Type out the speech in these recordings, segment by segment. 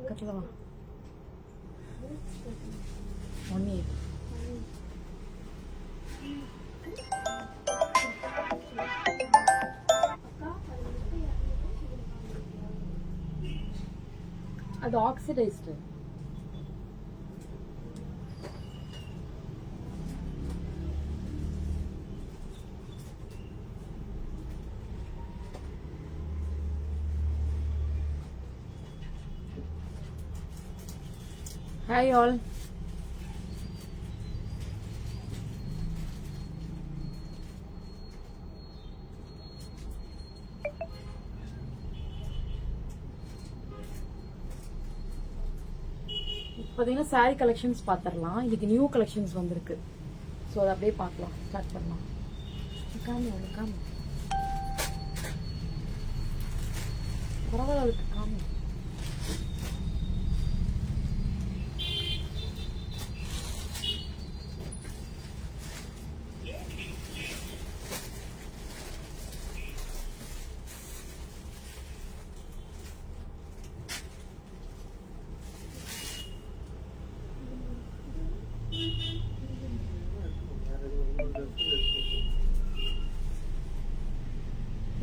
பக்கத்துல வா. 18. அது ஆக்சிடைஸ்டு. Hi all. பார்த்தீங்கன்னா சாரி கலெக்ஷன்ஸ் பார்த்துடலாம். இன்னைக்கு நியூ கலெக்ஷன்ஸ் வந்திருக்கு. ஸோ அதை அப்படியே பார்க்கலாம், ஸ்டார்ட் பண்ணலாம். காமி பரவாயில்ல, அதுக்கு காமி.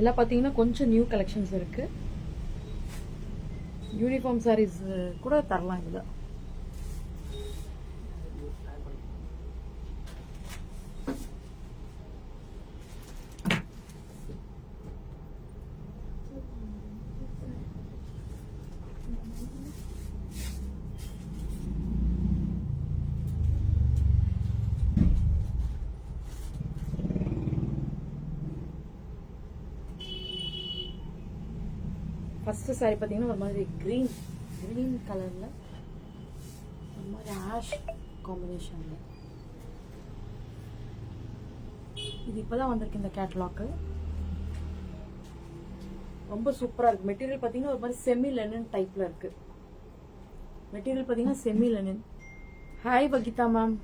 எல்லாம் பார்த்தீங்கன்னா கொஞ்சம் நியூ கலெக்ஷன்ஸ் இருக்கு. யூனிஃபார்ம் சாரீஸ் கூட தரலாம் இதுல. ஃபர்ஸ்ட் சாரி பார்த்தீங்கன்னா ஒரு மாதிரி கிரீன் கலர்ல ஒரு மாதிரி ஆஷ் காம்பினேஷன்ல. இது இப்பதான் வந்திருக்கு இந்த கேட்டலாக். ரொம்ப சூப்பரா இருக்கு. மெட்டீரியல் பார்த்தீங்கன்னா ஒரு மாதிரி செமி லெனின் டைப்ல இருக்கு. மெட்டீரியல் பார்த்தீங்கன்னா செமி லெனின். ஹாய் பகிதா மேம்.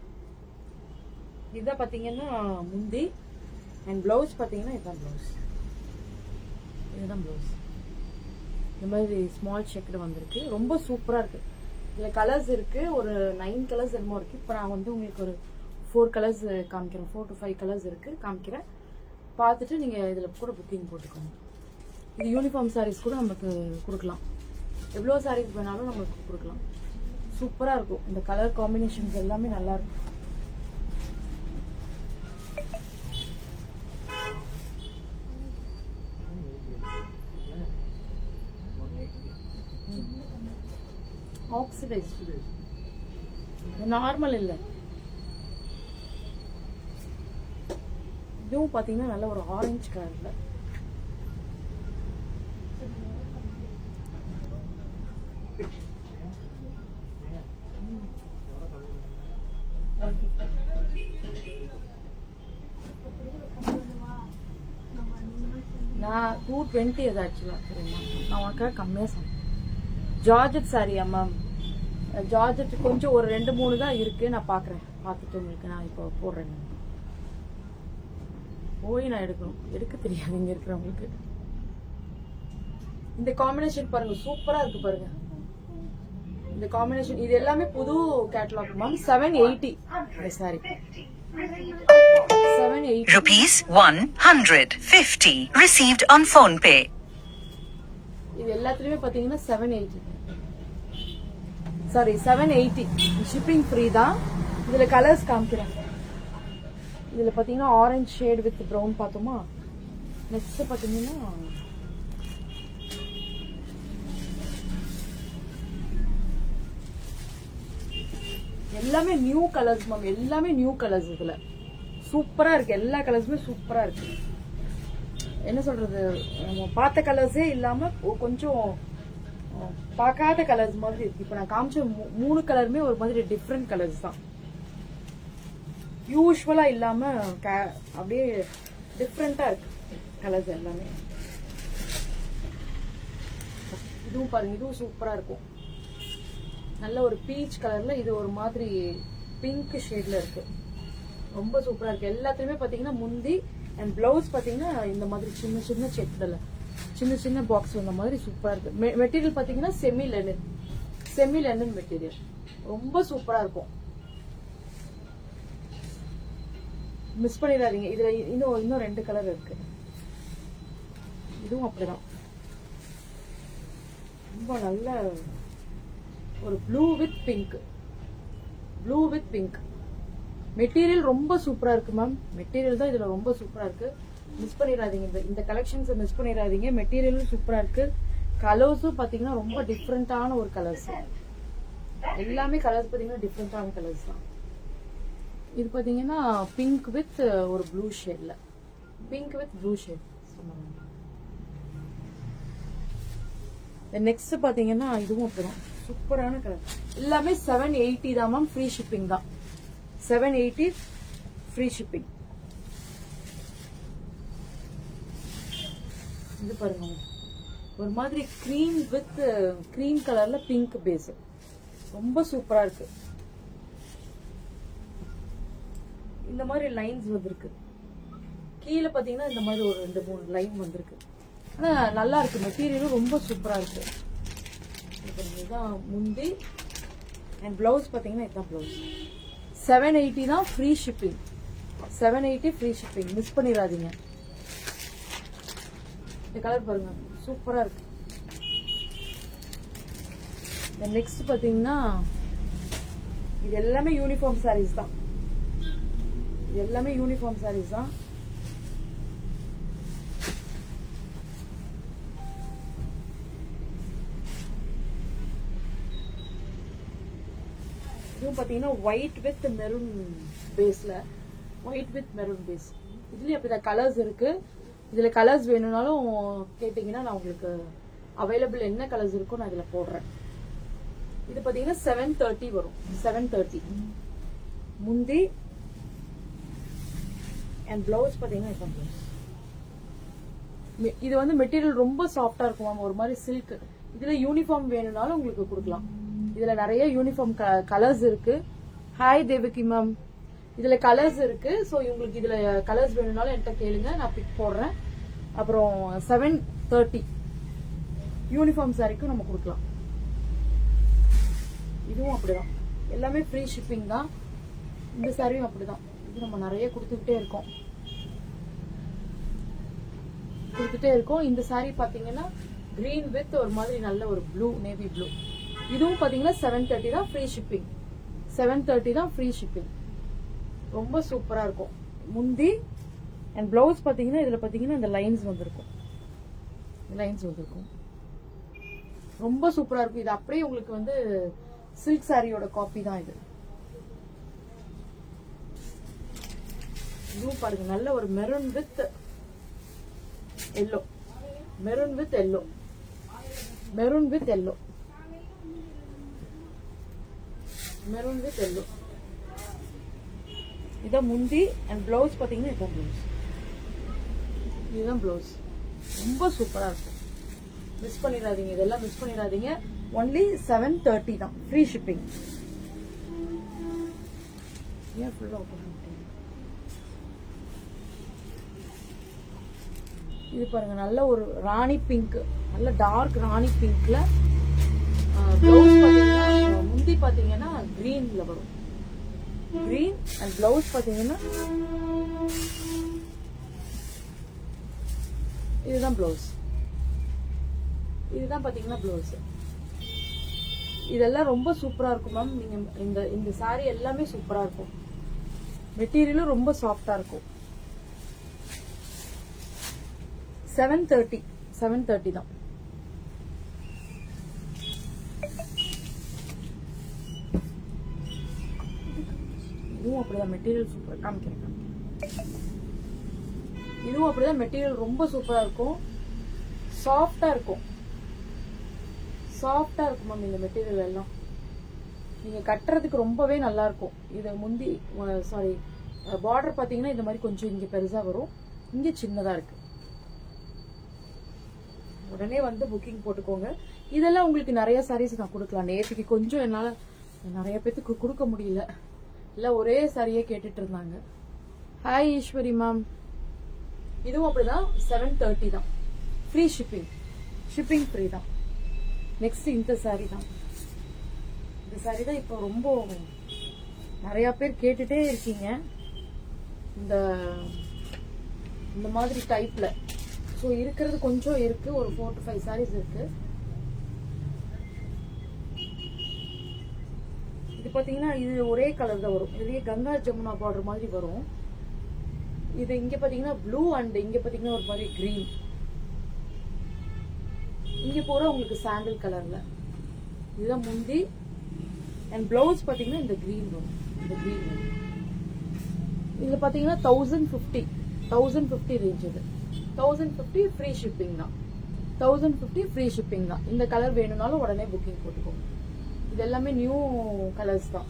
இதான் பார்த்தீங்கன்னா முந்தி அண்ட் பிளவுஸ் பார்த்தீங்கன்னா இதுதான் பிளவுஸ். இதுதான் பிளவுஸ். இந்த மாதிரி ஸ்மால் செக்குடு வந்திருக்கு. ரொம்ப சூப்பரா இருக்கு. இதுல கலர்ஸ் இருக்கு. ஒரு 9 கலர்ஸ் என்னமோ இருக்கு. இப்போ நான் வந்து உங்களுக்கு ஒரு 4 கலர்ஸ் காமிக்கிறேன். 4 to 5 கலர்ஸ் இருக்கு, காமிக்கிறேன். பார்த்துட்டு நீங்க இதுல கூட புக்கிங் போட்டுக்கோங்க. இது யூனிஃபார்ம் சாரீஸ் கூட நமக்கு கொடுக்கலாம். எவ்வளோ சாரீஸ் வேணாலும் நமக்கு கொடுக்கலாம். சூப்பரா இருக்கும். இந்த கலர் காம்பினேஷன்ஸ் எல்லாமே நல்லா இருக்கும். ஆக்சிடைஸ் நார்மல் இல்ல. இதுவும் பாத்தீங்கன்னா நல்ல ஒரு ஆரஞ்சு கலர்ல. நான் 220 அது ஆக்சுவலா. சரிங்களா, நான் உனக்காக கம்மியா சொன்னேன். ஜார்ஜெட் சாரியா மேம்? ஜார்ஜெட் கொஞ்சம் ஒரு 2-3 தான் இருக்கு. நான் பாக்குறேன், பார்த்துட்டு உங்களுக்கு நான் இப்போ போடுறேன். போய் நான் எடுக்க தெரியாது இங்க இருக்கிறவங்களுக்கு. இந்த காம்பினேஷன் பாருங்க, சூப்பரா இருக்கு பாருங்க இந்த காம்பினேஷன். இது எல்லாமே புது கேட்டலாக் மேம். 780 இந்த sorry. 780 rupees 150 received on phone pay. இது எல்லாத்துலயுமே பாத்தீங்கன்னா 780. சாரி 780. ஷிப்பிங் ஃப்ரீ தான். இதுல கலர்ஸ் காமிக்கிறேன். இதுல பாத்தீங்கன்னா ஆரஞ்சு ஷேட் வித் ப்ரௌன் பார்த்தோமா. நெக்ஸ்ட் பாத்தீங்கன்னா எல்லாமே நியூ கலர்ஸ் மேம். எல்லாமே நியூ கலர்ஸ். இதுல சூப்பரா இருக்கு. எல்லா கலர்ஸுமே சூப்பரா இருக்கு. என்ன சொல்றது, பார்த்த கலர்ஸே இல்லாம கொஞ்சம் பார்க்காத கலர்ஸ் மாதிரி இருக்கு. இப்ப நான் காமிச்ச 3 கலருமே ஒரு மாதிரி டிஃப்ரெண்ட் கலர்ஸ் தான். யூஸ்வலா இல்லாம அப்படியே டிஃப்ரெண்டா இருக்கு கலர்ஸ் எல்லாமே. இதுவும் பாருங்க, இதுவும் சூப்பரா இருக்கும். நல்ல ஒரு பீச் கலர்ல, இது ஒரு மாதிரி பிங்க் ஷேட்ல இருக்கு. ரொம்ப சூப்பரா இருக்கு. எல்லாத்துலயுமே பாத்தீங்கன்னா முந்தி அண்ட் பிளவுஸ் பாத்தீங்கன்னா இந்த மாதிரி சின்ன சின்ன செக்குல சின்ன சின்ன பாக்ஸ் வந்த மாதிரி சூப்பரா இருக்கு. மெட்டீரியல் பாத்தீங்கன்னா semi Lenin. Semi linen material, ரொம்ப சூப்பரா இருக்கும். மிஸ் பண்ணிடாதீங்க. இதுல இன்னும் 2 கலர் இருக்கு. இதுவும் அப்படிதான், ரொம்ப நல்ல ஒரு blue with pink, blue with pink. Material ரொம்ப சூப்பரா இருக்கு மேம். மெட்டீரியல் தான் இதுல ரொம்ப சூப்பரா இருக்கு. மிஸ் பண்ணிடாதீங்க, இந்த கலெக்ஷன்ஸ் மிஸ் பண்ணிடாதீங்க. மெட்டீரியலும் சூப்பரா இருக்கு. கலர்ஸும் பாத்தீங்கன்னா ரொம்ப டிஃப்ரெண்டான ஒரு கலர்ஸ். எல்லாமே கலர்ஸ் பாத்தீங்கன்னா டிஃப்ரெண்டான கலர்ஸ் தான். இது பாத்தீங்கன்னா பிங்க் வித் ஒரு ப்ளூ ஷேட்ல, pink with blue shade. Next பாத்தீங்கன்னா இதுவும் அப்படிதான் சூப்பரான கலர். எல்லாமே 780 தான் மேம். ஃப்ரீ ஷிப்பிங் தான். 780 ஃப்ரீ ஷிப்பிங். இது பாருங்க, ஒரு மாதிரி கிரீம் வித் கிரீம் கலர்ல பிங்க் பேஸ், ரொம்ப சூப்பரா இருக்கு. இந்த மாதிரி லைன்ஸ் வந்திருக்கு. கீழே பாத்தீங்கன்னா இந்த மாதிரி ஒரு 2-3 லைன் வந்திருக்கு. ஆனா நல்லா இருக்கு. மெட்டீரியலும் ரொம்ப சூப்பரா இருக்கு. இதுதான் முந்தி. அண்ட் பிளவுஸ் பாத்தீங்கன்னா இதுதான் பிளவுஸ். 780 தான் free shipping. 780 free shipping. Miss பண்ணிடாதீங்க. இந்த கலர் பாருங்க, சூப்பரா இருக்கு. நெக்ஸ்ட் பாத்தீங்கன்னா இது எல்லாமே யூனிஃபார்ம் சாரீஸ் தான். இது எல்லாமே யூனிஃபார்ம் சாரீஸ் தான். இதுவும் பாத்தீங்கன்னா ஒயிட் வித் மெரூன் பேஸ்ல, ஒயிட் வித் மெரூன் பேஸ். இதுலயும் அப்படிதான் கலர்ஸ் இருக்கு. இதுல கலர்ஸ் வேணும்னாலும் கேட்டீங்கன்னா நான் உங்களுக்கு அவைலபிள் என்ன கலர்ஸ் இருக்கோ நான் இதுல போடுறேன். இது பாத்தீங்கன்னா 730 வரும். 730 முந்தி. அண்ட் பிளவுஸ் பாத்தீங்கன்னா இதுதான் பிளவுஸ். இது வந்து மெட்டீரியல் ரொம்ப சாஃப்டா இருக்கும் மேம், ஒரு மாதிரி சில்க். இதுல யூனிஃபார்ம் வேணும்னாலும் உங்களுக்கு கொடுக்கலாம். இதுல நிறைய யூனிஃபார்ம் கலர்ஸ் இருக்கு. ஹாய் தேவகி மேம், இதுல கலர்ஸ் இருக்கு. ஸோ உங்களுக்கு இதுல கலர்ஸ் வேணும்னாலும் என்கிட்ட கேளுங்க, நான் பிக் போடுறேன். அப்புறம் 730 யூனிஃபார்ம் சாரிக்கும் நம்ம கொடுக்கலாம். இதுவும் அப்படிதான், எல்லாமே ஃப்ரீ ஷிப்பிங் தான். இந்த சாரியும் அப்படிதான். இது நம்ம நிறைய கொடுத்துக்கிட்டே இருக்கோம். இந்த சாரி பாத்தீங்கன்னா கிரீன் வித் ஒரு மாதிரி நல்ல ஒரு ப்ளூ, நேவி ப்ளூ. இதுவும் பாத்தீங்கன்னா 730 தான் ஃப்ரீ ஷிப்பிங். 730 தான் ஃப்ரீ ஷிப்பிங். ரொம்ப சூப்பரா இருக்கும். முந்தி அண்ட் பிளவுஸ் பாத்தீங்கன்னா இதுல பாத்தீங்கன்னா இந்த லைன்ஸ் வந்திருக்கும். ரொம்ப சூப்பரா இருக்கும். இது அப்படியே உங்களுக்கு வந்து சில்க் சாரியோட காப்பி தான் இது. இதுவும் பாருங்க, நல்ல ஒரு maroon with yellow, maroon with yellow, maroon with yellow, maroon with yellow. இதான் முந்தி. அண்ட் பிளவுஸ் பாத்தீங்கன்னா இதுதான் பிளவுஸ். இதுதான் பிளவுஸ். ரொம்ப சூப்பரா இருக்கும். மிஸ் பண்ணிடாதீங்க, இதெல்லாம் மிஸ் பண்ணிடாதீங்க. ஒன்லி 730 தான் ஃப்ரீ ஷிப்பிங். ஏன் ஃபுல்லா ஓபன் பண்ணிட்டீங்க? இது பாருங்க, நல்ல ஒரு ராணி பிங்க், நல்ல டார்க் ராணி பிங்க்ல பிளவுஸ் பாத்தீங்கன்னா முந்தி பாத்தீங்கன்னா கிரீன்ல வரும். கிரீன் அண்ட் பிளவுஸ் பாத்தீங்கன்னா இதுதான் பிளவுஸ். இதுதான் பாத்தீங்கன்னா பிளவுஸ். இதெல்லாம் ரொம்ப சூப்பரா இருக்கும் மேம். நீங்க இந்த சாரி எல்லாமே சூப்பரா இருக்கும். மெட்டீரியலும் ரொம்ப சாஃப்டா இருக்கும். 730 தான். இதுவும் அப்படிதான் மெட்டீரியல் சூப்பர். காமிக்கிறேன். இதுவும் அப்படிதான் மெட்டீரியல் ரொம்ப சூப்பரா இருக்கும். சாஃப்டா இருக்கும். மேம் இந்த மெட்டீரியல் எல்லாம் நீங்க கட்டுறதுக்கு ரொம்பவே நல்லா இருக்கும். இது முந்தி சாரி பார்டர் பாத்தீங்கன்னா இந்த மாதிரி கொஞ்சம் இங்க பெருசா வரும், இங்க சின்னதா இருக்கு. உடனே வந்து புக்கிங் போட்டுக்கோங்க. இதெல்லாம் உங்களுக்கு நிறைய சாரீஸ் நான் கொடுக்கலாம். நேற்றுக்கு கொஞ்சம் என்னால நிறைய பேத்துக்கு கொடுக்க முடியல, இல்ல ஒரே சாரியே கேட்டுட்டு இருந்தாங்க. Hi Eswari ma'am. இதுவும் அப்படிதான் 730 தான் ஃப்ரீ ஷிப்பிங். ஷிப்பிங் ஃப்ரீ தான். நெக்ஸ்ட் இந்த சாரி தான். இந்த saree தான் இப்போ ரொம்ப நிறைய பேர் கேட்டுட்டே இருக்கீங்க இந்த இந்த மாதிரி டைப்ல. ஸோ இருக்கிறது கொஞ்சம் இருக்கு, ஒரு 4 to 5 sarees இருக்கு. இது பாத்தீங்கன்னா இது ஒரே கலர் தான் வரும், இதுலயே கங்கா ஜமுனா பார்டர் மாதிரி வரும். இது இங்க பாத்தீங்கன்னா ப்ளூ அண்ட் இங்க பாத்தீங்கன்னா ஒரு மாதிரி கிரீன். இங்க போற உங்களுக்கு சாண்டில் கலர்ல. இதுதான் முந்தி அண்ட் பிளவுஸ் பாத்தீங்கன்னா இந்த கிரீன் வரும், இந்த கிரீன் வரும். இதுல பாத்தீங்கன்னா 1050 ரேஞ்ச். இது 1050 ஃப்ரீ ஷிப்பிங் தான். 1050 ஃப்ரீ ஷிப்பிங் தான். இந்த கலர் வேணும்னாலும் உடனே புக்கிங் போட்டுக்கோங்க. இது எல்லாமே நியூ கலர்ஸ் தான்.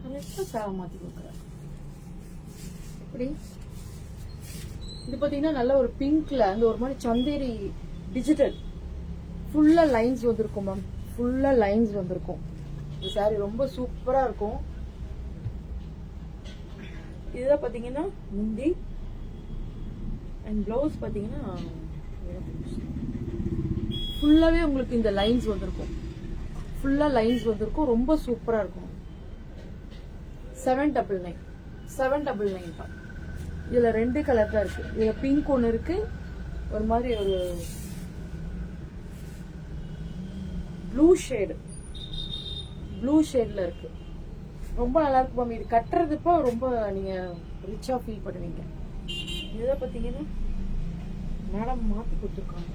கரெக்டா சேவை மாத்தி கொடுக்குறேன். எப்படி இது பாத்தீங்கன்னா நல்ல ஒரு பிங்க்ல அந்த ஒரு மாதிரி சந்தேரி டிஜிட்டல் ஃபுல்லா லைன்ஸ் வந்திருக்கும் மேம். ஃபுல்லா லைன்ஸ் வந்திருக்கும். இந்த சாரி ரொம்ப சூப்பரா இருக்கும். இதுதான் பாத்தீங்கன்னா முந்தி அண்ட் பிளவுஸ் பாத்தீங்கன்னா ஃபுல்லாவே உங்களுக்கு இந்த லைன்ஸ் வந்திருக்கும். ஃபுல்லா லைன்ஸ் வந்திருக்கும். ரொம்ப சூப்பரா இருக்கும். 799 தான். இதுல 2 கலர் தான் இருக்கு. இதுல பிங்க் ஒன்னு இருக்கு, ஒரு மாதிரி ஒரு ப்ளூ ஷேட்ல இருக்கு. ரொம்ப நல்லா இருக்கு மேம். இது கட்டுறதுப்போ ரொம்ப நீங்க ரிச்சா ஃபீல் பண்ணுவீங்க. இதை பாத்தீங்கன்னா மேடம் மாத்தி கொடுத்துருக்காங்க.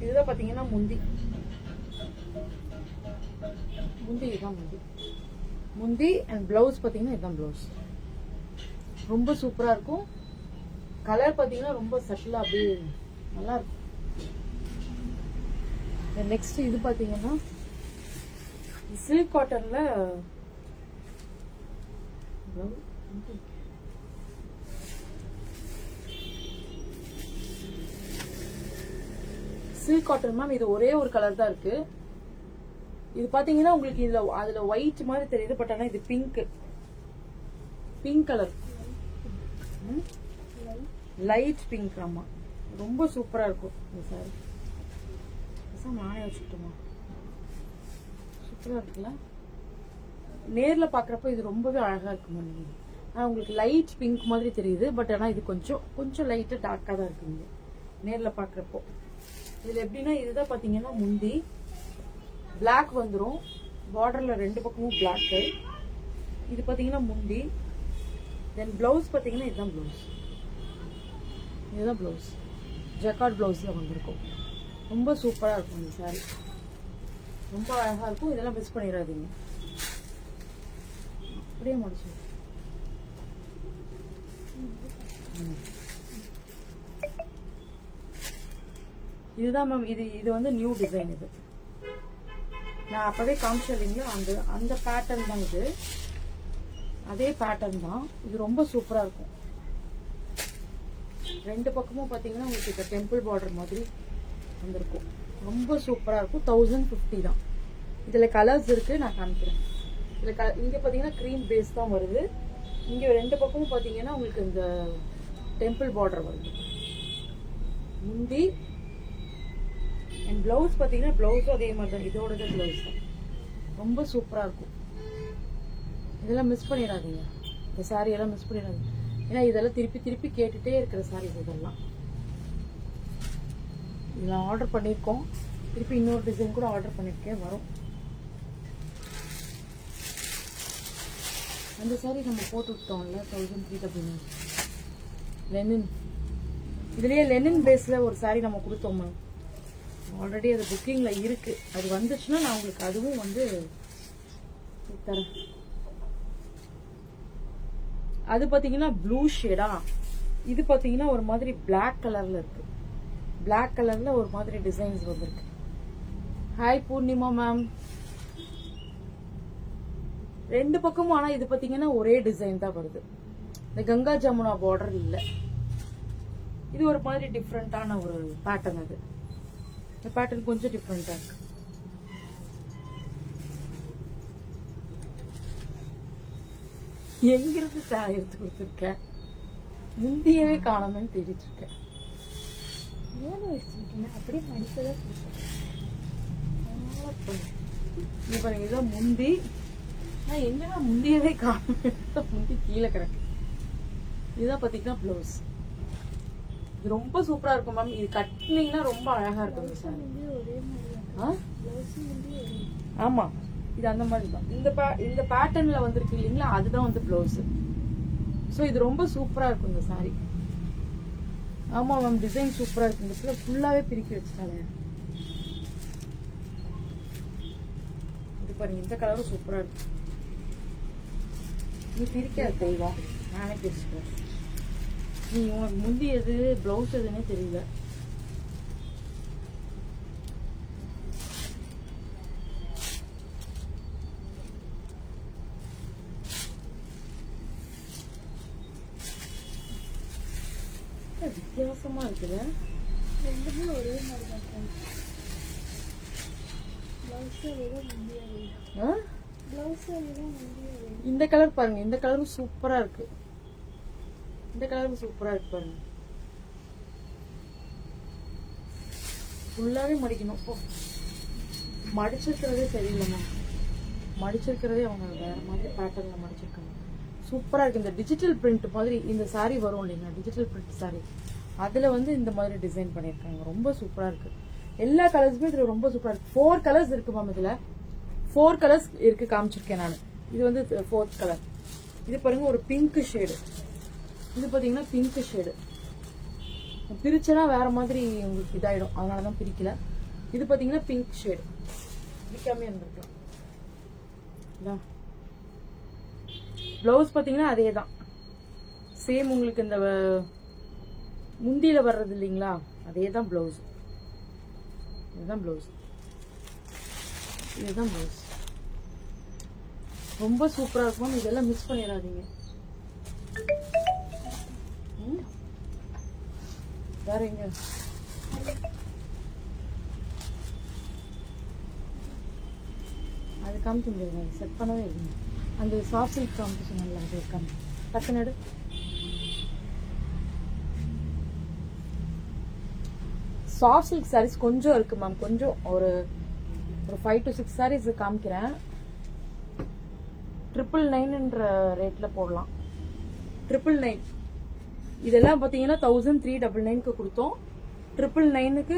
இதுதான் பாத்தீங்கன்னா முந்தி இதுதான் முந்தி அண்ட் பிளவுஸ் பாத்தீங்கன்னா இதுதான் பிளவுஸ். ரொம்ப சூப்பரா இருக்கும். கலர் பாத்தீங்கன்னா ரொம்ப சட்டிலா அப்படியே நல்லா இருக்கும். நெக்ஸ்ட் இது பாத்தீங்கன்னா சில்க் காட்டன்ல சில்க் காட்டன் மேம். இது ஒரே ஒரு கலர் தான் இருக்கு. இது பாத்தீங்கன்னா உங்களுக்கு இதுல அதுல ஒயிட் மாதிரி தெரியுது, பட் ஆனா இது பிங்க் கலர், லைட் பிங்க். ஆமா, ரொம்ப சூப்பரா இருக்கும் இந்த சாரி. நானே வச்சுக்கிட்டோமா, சூப்பரா இருக்குல்ல. நேர்ல பாக்குறப்ப இது ரொம்பவே அழகா இருக்குமா. ஆனா உங்களுக்கு லைட் பிங்க் மாதிரி தெரியுது, பட் ஆனா இது கொஞ்சம் லைட்டா டார்க்கா தான் இருக்குங்க நேர்ல பாக்குறப்போ. இதுல எப்படின்னா இதுதான் பாத்தீங்கன்னா முந்தி பிளாக் வந்துரும், பார்டர்ல 2 பக்கமும் பிளாக். இது பாத்தீங்கன்னா முந்தி. தென் பிளவுஸ் பாத்தீங்கன்னா இதுதான் பிளவுஸ். ஜக்கார்ட் பிளவுஸ்ல வந்திருக்கும். ரொம்ப சூப்பரா இருக்கும் இந்த சாரி. ரொம்ப அழகா இருக்கும். இதெல்லாம் மிஸ் பண்ணிடாதீங்க. அப்படியே முடிச்சு இதுதான் மேம். இது வந்து நியூ டிசைன். இது நான் அப்பவே காமிச்சிருந்தீங்களா, அந்த பேட்டர்ன் தான் இது. அதே பேட்டர்ன் தான் இது. ரொம்ப சூப்பரா இருக்கும். 2 பக்கமும் பாத்தீங்கன்னா உங்களுக்கு இந்த டெம்பிள் பார்டர் மாதிரி வந்திருக்கும். ரொம்ப சூப்பரா இருக்கும். 1050 தான். இதுல கலர்ஸ் இருக்கு, நான் காமிக்கிறேன். இங்க பாத்தீங்கன்னா கிரீம் பேஸ் தான் வருது. இங்க 2 பக்கமும் பாத்தீங்கன்னா உங்களுக்கு இந்த டெம்பிள் பார்டர் வருது. முந்தி அண்ட் பிளவுஸ் பாத்தீங்கன்னா பிளவுஸும் அதே மாதிரி தான். இதோட பிளவுஸ் தான். ரொம்ப சூப்பரா இருக்கும். இதெல்லாம் மிஸ் பண்ணிடாதீங்க. இந்த சாரி எல்லாம் மிஸ் பண்ணிடாதீங்க. ஏன்னா இதெல்லாம் திருப்பி கேட்டுட்டே இருக்கிற சாரீஸ் இதெல்லாம். இதெல்லாம் ஆர்டர் பண்ணியிருக்கோம். திருப்பி இன்னொரு டிசைன் கூட ஆர்டர் பண்ணியிருக்கேன், வரும். அந்த சாரி நம்ம போட்டு விட்டோம்ல 1300 லெனின். இதுலயே லெனின் பேஸ்ல ஒரு சாரி நம்ம கொடுத்தோம் மேம். ஆல்ரெடி அது புக்கிங்ல இருக்கு. அது வந்துச்சுன்னா நான் உங்களுக்கு அதுவும் வந்து தரேன். அது பாத்தீங்கன்னா ப்ளூ ஷேடா. இது பாத்தீங்கன்னா ஒரு மாதிரி பிளாக் கலர்ல இருக்கு. பிளாக் கலர்ல ஒரு மாதிரி டிசைன்ஸ் வந்திருக்கு. Hi Purnima ma'am. 2 பக்கமும் ஆனா இது பாத்தீங்கன்னா ஒரே டிசைன் தான் வருது. இந்த கங்கா ஜமுனா பார்டர் இல்ல. இது ஒரு மாதிரி டிஃப்ரெண்டான ஒரு பேட்டர்ன். அது இந்த பேட்டர்ன் கொஞ்சம் டிஃப்ரெண்டா இருக்கு. எங்கிருந்து சாரி எடுத்து கொடுத்துருக்கேன், முந்தியவே காணாமன்னு தேடிட்டு இருக்கேன். அப்படியே மடிப்பதான் இது பாருங்க, இதுதான் முந்தி. நான் எங்கன்னா முந்தியவே காணாம, முந்தி கீழே கிடக்கு. இதுதான் பாத்தீங்கன்னா பிளவுஸ். இது ரொம்ப சூப்பரா இருக்கும் மேம். இது கட்டினீங்கன்னா ரொம்ப அழகா இருக்கும் சார். ஒரே மாதிரி ஆமா, இது அந்த மாதிரி தான். இந்த பேட்டர்ன்ல வந்திருக்கு இல்லைங்களா, அதுதான் வந்து பிளவுஸ். ஸோ இது ரொம்ப சூப்பரா இருக்கும் இந்த சாரி. ஆமா மேம், டிசைன் சூப்பரா இருக்கு. இந்த ஃபுல்லாவே பிரிக்கி வச்சுட்டாங்க. இது பாருங்க, இந்த கலரும் சூப்பரா இருக்கு. நீ பிரிக்காத தெய்வம், நானே பிரிச்சுக்கிறேன். நீ உனக்கு முந்தி எது பிளவுஸ் எதுன்னே தெரியல. வித்தியாசமா இருக்குல்ல, ரெண்டுமே ஒரே மாதிரி தான். பிளவுஸ் முடியாது. பிளவுஸ் முடியாது. இந்த கலர் பாருங்க, இந்த கலரும் சூப்பரா இருக்கு. இந்த கலரும் சூப்பரா இருக்கு பாருங்க. ஃபுல்லாவே மடிக்கணும். மடிச்சிருக்கிறதே சரியில்லைம்மா, மடிச்சிருக்கிறதே அவங்க வேற மாதிரி பேட்டர்ன்ல மடிச்சிருக்காங்க. சூப்பரா இருக்கு. இந்த டிஜிட்டல் பிரிண்ட் மாதிரி இந்த சாரி வரும் இல்லைங்களா, டிஜிட்டல் பிரிண்ட் சாரி, அதுல வந்து இந்த மாதிரி டிசைன் பண்ணிருக்காங்க. ரொம்ப சூப்பரா இருக்கு. எல்லா கலர்ஸுமே இதுல ரொம்ப சூப்பரா இருக்கு. 4 கலர்ஸ் இருக்கு மேம். இதுல 4 கலர்ஸ் இருக்கு, காமிச்சிருக்கேன் நான். இது வந்து 4th கலர். இது பாருங்க, ஒரு பிங்க் ஷேடு. இது பாத்தீங்கன்னா பிங்க் ஷேடு. பிரிச்சனா வேற மாதிரி உங்களுக்கு இதாயிடும், அதனாலதான் பிரிக்கல. இது பாத்தீங்கன்னா பிங்க் ஷேடு. பிரிக்காம இருந்திருக்கலாம். பிளவுஸ் பாத்தீங்கன்னா அதே தான், சேம். உங்களுக்கு இந்த முந்தியில வர்றது இல்லைங்களா, அதே தான் பிளவுஸ். இதுதான் பிளவுஸ், இதுதான் பிளவுஸ். ரொம்ப சூப்பரா இருக்கும். இதெல்லாம் மிஸ் பண்ணிடாதீங்க. வேற எங்க அது காமிக்க முடியாது, செட் பண்ணவே இல்லைங்க. அந்த சாஃப்ட் சில்க் காம்படிஷன் நல்லா அது இருக்காங்க. டக்குனு சாஃப்ட் சில்க் சாரீஸ் கொஞ்சம் இருக்கு மேம். கொஞ்சம் ஒரு 5 to 6 சாரீஸ் காமிக்கிறேன். 999 ரேட்ல போடலாம். 999. இதெல்லாம் பாத்தீங்கன்னா 1399க்கு கொடுத்தோம். 999க்கு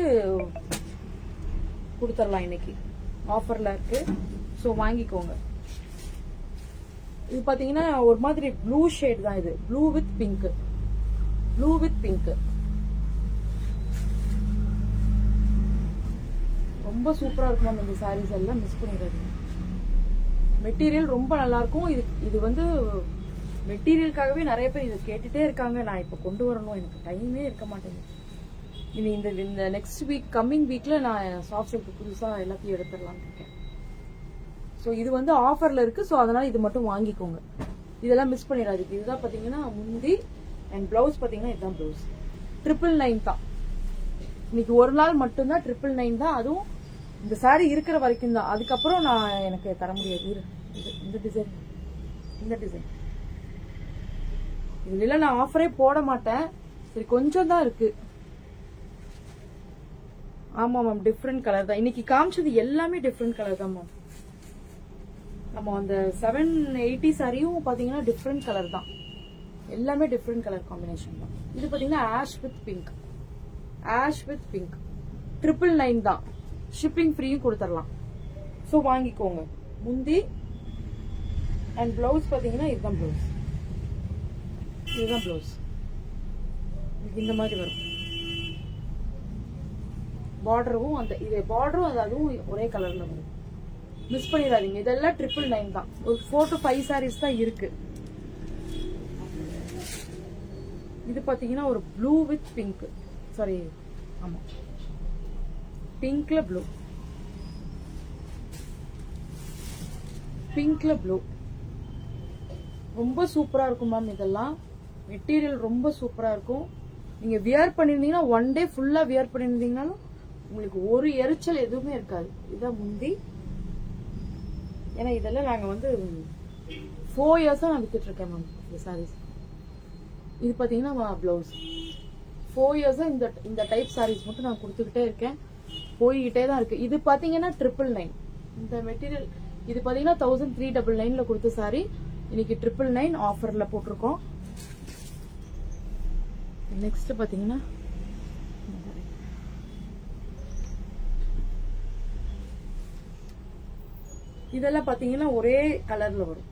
கொடுத்துடலாம். இன்னைக்கு ஆஃபர்ல இருக்கு, ஸோ வாங்கிக்கோங்க. இது பாத்தீங்கன்னா ஒரு மாதிரி ப்ளூ ஷேட் தான். இது blue with pink, blue with pink. ரொம்ப சூப்பரா இருக்கும் இந்த சாரீஸ் எல்லாம், மிஸ் பண்ணிடாதீங்க. மெட்டீரியல் ரொம்ப நல்லா இருக்கும். இது வந்து மெட்டீரியலுக்காகவே நிறைய பேர் இதை கேட்டுட்டே இருக்காங்க. நான் இப்ப கொண்டு வரணும், எனக்கு டைமே இருக்க மாட்டேங்குது. இனி இந்த நெக்ஸ்ட் வீக், கம்மிங் வீக்ல நான் சாஃப்ட் சில்க் புதுசா எல்லாத்தையும் எடுத்துடலாம்னு இருக்கேன். ஸோ இது வந்து ஆஃபர்ல இருக்கு, ஸோ அதனால இது மட்டும் வாங்கிக்கோங்க. இதெல்லாம் மிஸ் பண்ணிடாதீங்க. இதுதான் பாத்தீங்கன்னா முந்தி அண்ட் பிளவுஸ் பாத்தீங்கன்னா இதுதான் பிளவுஸ். 999 தான். இன்னைக்கு ஒரு நாள் மட்டும்தான் 999 தான். அதுவும் இந்த சாரி இருக்கிற வரைக்கும் தான். அதுக்கப்புறம் நான் எனக்கு தர முடியாது. இந்த டிசைன், இந்த டிசைன் இதுல நான் ஆஃபரே போட மாட்டேன். சரி, கொஞ்சம் தான் இருக்கு. ஆமா மேம், டிஃப்ரெண்ட் கலர் தான். இன்னைக்கு காமிச்சது எல்லாமே டிஃப்ரெண்ட் கலர் தான் மேம். நம்ம அந்த 780 சாரியும் பாத்தீங்கன்னா டிஃப்ரெண்ட் கலர் தான். எல்லாமே டிஃப்ரெண்ட் கலர் காம்பினேஷன் தான். இது பாத்தீங்கன்னா ash with pink, ash with pink. 999 தான். ஷிப்பிங் ஃப்ரீயும் கொடுத்துடலாம். ஸோ வாங்கிக்கோங்க. முந்தி அண்ட் பிளவுஸ் பாத்தீங்கன்னா இதுதான் பிளவுஸ், இதுதான் பிளவுஸ். இந்த மாதிரி வரும். பார்டரும் அந்த இது பார்டரும் அது அதுவும் ஒரே கலர்ல வரும். மிஸ் பண்ணிடாதீங்க. இதெல்லாம் 999 தான். ஒரு 4 to 5 சாரீஸ் தான் இருக்கு. இது பாத்தீங்கன்னா ஒரு ப்ளூ வித் பிங்க். சாரி, ஆமா, பிங்க்ல ப்ளூ, பிங்க்ல ப்ளூ. ரொம்ப சூப்பரா இருக்கும் மேம். இதெல்லாம் மெட்டீரியல் ரொம்ப சூப்பரா இருக்கும். நீங்க வியர் பண்ணிருந்தீங்கன்னா, ஒன் டே ஃபுல்லா வியர் பண்ணிருந்தீங்கன்னாலும் உங்களுக்கு ஒரு எரிச்சல் எதுவுமே இருக்காது. இதான் முந்தி. ஏன்னா இதெல்லாம் நாங்க வந்து 4 இயர்ஸா நான் வித்துட்டு இருக்கேன் மேம் இந்த சாரீஸ். இது பாத்தீங்கன்னா பிளவுஸ். 4 இயர்ஸா இந்த டைப் சாரீஸ் மட்டும் நான் கொடுத்துக்கிட்டே இருக்கேன், போய்கிட்டே தான் இருக்கு. இது பாத்தீங்கன்னா 999. இந்த மெட்டீரியல் இது பாத்தீங்கன்னா 1399ல கொடுத்த சாரி இன்னைக்கு 999 ஆஃபர்ல போட்டிருக்கோம். நெக்ஸ்ட் பாத்தீங்கன்னா இதெல்லாம் பாத்தீங்கன்னா ஒரே கலர்ல வரும்.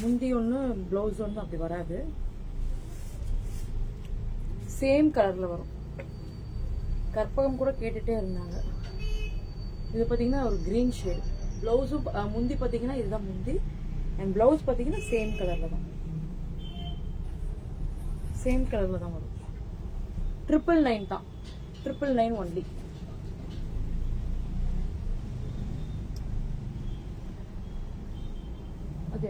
முந்தி ஒண்ணு பிளவுஸ் ஒண்ணு அப்படி வராது, சேம் கலர்ல வரும். கற்பகம் கூட கேட்டுட்டே இருந்தாங்க. இது பாத்தீங்கன்னா ஒரு கிரீன் ஷேட். பிளவுஸும் முந்தி பாத்தீங்கன்னா இதுதான் முந்தி, அண்ட் பிளவுஸ் பாத்தீங்கன்னா சேம் கலர்ல தான், சேம் கலர்ல தான் வரும். 999 தான், 999 ஒன்லி. அது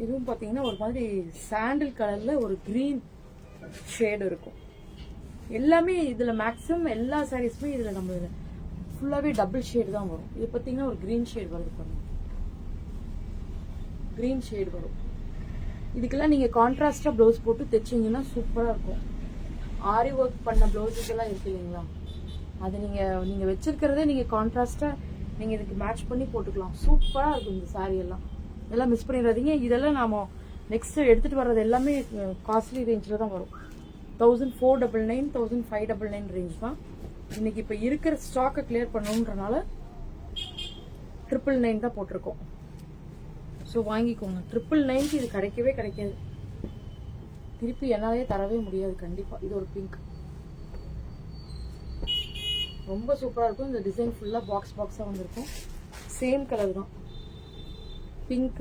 இதுவும் பாத்தீங்கன்னா ஒரு மாதிரி சாண்டில் கலர்ல ஒரு கிரீன் ஷேட் இருக்கும். எல்லாமே இதுல மேக்ஸிமம் எல்லா சாரீஸுமே இதுல நம்ம ஃபுல்லாவே டபுள் ஷேட் தான் வரும். இது பாத்தீங்கன்னா ஒரு கிரீன் ஷேட் வருது பாருங்க, கிரீன் ஷேட் வரும். இதுக்கெல்லாம் நீங்க கான்ட்ராஸ்டா பிளவுஸ் போட்டு தைச்சீங்கன்னா சூப்பரா இருக்கும். ஆரி ஒர்க் பண்ண பிளவுஸஸ் எல்லாம் இருக்கு இல்லைங்களா, அது நீங்க வச்சிருக்கிறதே நீங்க கான்ட்ராஸ்டா நீங்க இதுக்கு மேட்ச் பண்ணி போட்டுக்கலாம். சூப்பரா இருக்கும் இந்த சாரி எல்லாம். இதெல்லாம் மிஸ் பண்ணிடாதீங்க. இதெல்லாம் நாம நெக்ஸ்ட் எடுத்துட்டு வர்றது எல்லாமே காஸ்ட்லி ரேஞ்சில தான் வரும். 1499, 1599 ரேஞ்ச் தான். இன்னைக்கு இப்ப இருக்கிற ஸ்டாக்கை கிளியர் பண்ணணும்ன்றனால 999 தான் போட்டிருக்கோம். ஸோ வாங்கிக்கோங்க. 999 இது கிடைக்கவே கிடைக்காது, திருப்பி என்னாலே தரவே முடியாது கண்டிப்பா. இது ஒரு பிங்க், ரொம்ப சூப்பரா இருக்கும். இந்த டிசைன் ஃபுல்லா பாக்ஸ் பாக்ஸா வந்திருக்கும். சேம் கலர் தான், பிங்க்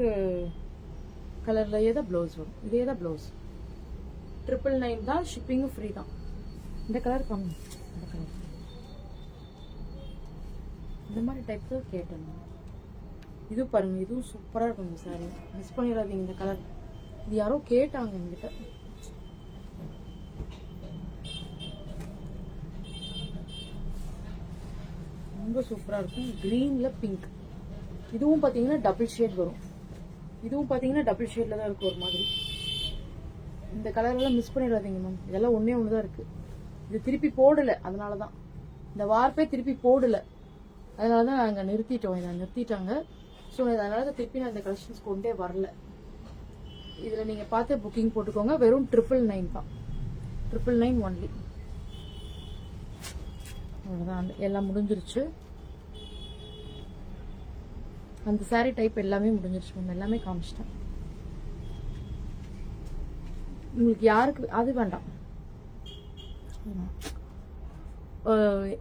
கலர்லயே தான் பிளவுஸ் வரும். இதே தான் பிளவுஸ். 999 தான், ஷிப்பிங்கும் ஃப்ரீ தான். இந்த கலர் கம்மி, இந்த கலர் இந்த மாதிரி டைப் தான் கேட்டேன். இது பாருங்க, இதுவும் சூப்பரா இருக்கும் இந்த சாரி, மிஸ் பண்ணிடாதீங்க இந்த கலர். இது யாரோ கேட்டாங்க என்கிட்ட. ரொம்ப சூப்பரா இருக்கும். கிரீன்ல பிங்க். இதுவும் பாத்தீங்கன்னா டபுள் ஷேட் வரும். இதுவும் பாத்தீங்கன்னா டபுள் ஷேட்ல தான் இருக்கும் ஒரு மாதிரி. இந்த கலர் எல்லாம் மிஸ் பண்ணிடாதீங்க மேம். இதெல்லாம் ஒன்னே ஒண்ணுதான் இருக்கு. இது திருப்பி போடல, அதனாலதான் இந்த வார்ப்பே திருப்பி போடல, அதனாலதான் நாங்க நிறுத்திட்டோம். இதை நிறுத்திட்டாங்க. ஸோ அதனால திருப்பி நான் இந்த கலெக்ஷன்ஸ் கொண்டே வரல. இதுல நீங்க பார்த்து புக்கிங் போட்டுக்கோங்க. வெறும் 999 தான், 999 ஒன்லி. அவ்வளவுதான், எல்லாம் முடிஞ்சிருச்சு. அந்த சாரி டைப் எல்லாமே முடிஞ்சிருச்சு மேம், எல்லாமே காமிச்சிட்டேன். உங்களுக்கு யாருக்கு அது வேண்டாம்,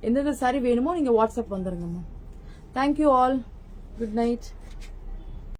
எந்தெந்த சாரி வேணுமோ நீங்க வாட்ஸ்அப் வந்துருங்க ma'am. Thank you all, good night.